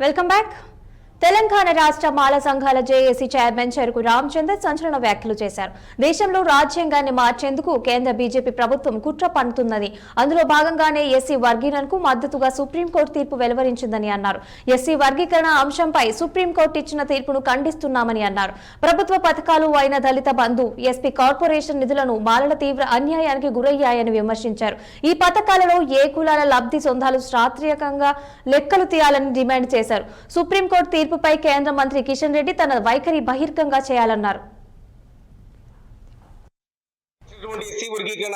Welcome back. Telangana రాష్ట్ర మాల సంఘాల JAC chairman చెరుకు రామచంద్ర సంచలన వ్యాఖ్యలు చేశారు. దేశంలో రాజ్యాంగాన్ని మార్చేందుకు కేంద్ర బీజేపీ ప్రభుత్వం కుట్ర పన్నుతున్నది. అందులో భాగంగానే ఎస్సీ వర్గీకరణకు మద్దతుగా సుప్రీంకోర్టు తీర్పు వెలువరించిందని అన్నారు. ఎస్సీ వర్గీకరణ అంశంపై సుప్రీంకోర్టు ఇచ్చిన తీర్పును ఖండిస్తున్నామని అన్నారు. ప్రభుత్వ పథకాలు అయిన దళిత బంధు, ఎస్పీ కార్పొరేషన్ నిధులను మాలల తీవ్ర అన్యాయానికి గురయ్యాయని విమర్శించారు. ఈ పథకాలలో ఏ కులాల లబ్ధి సొంతాలు శాస్త్రీయంగా లెక్కలు తీయాలని డిమాండ్ చేశారు. సుప్రీంకోర్టు తీర్పుపై కేంద్ర మంత్రి కిషన్ రెడ్డి తన వైఖరి బహిర్గంగా చేయాలన్నారు.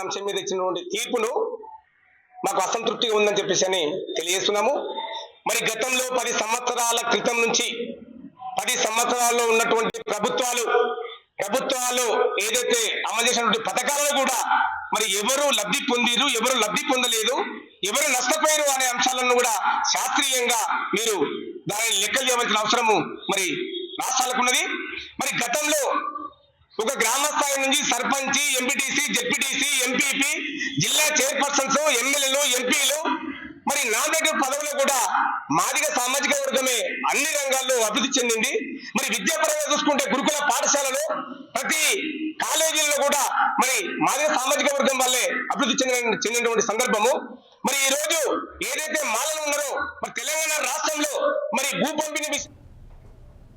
అంశం మీద ఇచ్చినటువంటి తీర్పును మాకు అసంతృప్తిగా ఉందని చెప్పేసి అని తెలియజేస్తున్నాము. మరి గతంలో 10 సంవత్సరాల క్రితం నుంచి 10 సంవత్సరాల్లో ఉన్నటువంటి ప్రభుత్వాలు ఏదైతే అమలు చేసినటువంటి పథకాలను కూడా మరి ఎవరు లబ్ధి పొందిరు, ఎవరు లబ్ధి పొందలేదు, ఎవరు నష్టపోయారు అనే అంశాలను కూడా శాస్త్రీయంగా మీరు దానిని లెక్కలు చేయవలసిన అవసరము మరి రాష్ట్రాలకు ఉన్నది. మరి గతంలో ఒక గ్రామ స్థాయి నుంచి సర్పంచ్, ఎంపీటీసీ, జెడ్పీటీసీ, ఎంపీపీ, జిల్లా చైర్పర్సన్స్, ఎమ్మెల్యేలు, ఎంపీలు, మరి నామినేటెడ్ పదవులు కూడా మాదిగ సామాజిక వర్గమే అన్ని రంగాల్లో అభివృద్ధి చెందింది. మరి విద్యాపరంగా చూసుకుంటే గురుకుల పాఠశాలలో ప్రతి కాలేజీల్లో కూడా మరి మాదిగ సామాజిక వర్గం వల్లే అభివృద్ధి చెందినటువంటి సందర్భము. మరి ఈ రోజు ఏదైతే మాలలు ఉన్నారో మరి తెలంగాణ రాష్ట్రంలో మరి భూ పంపిణీ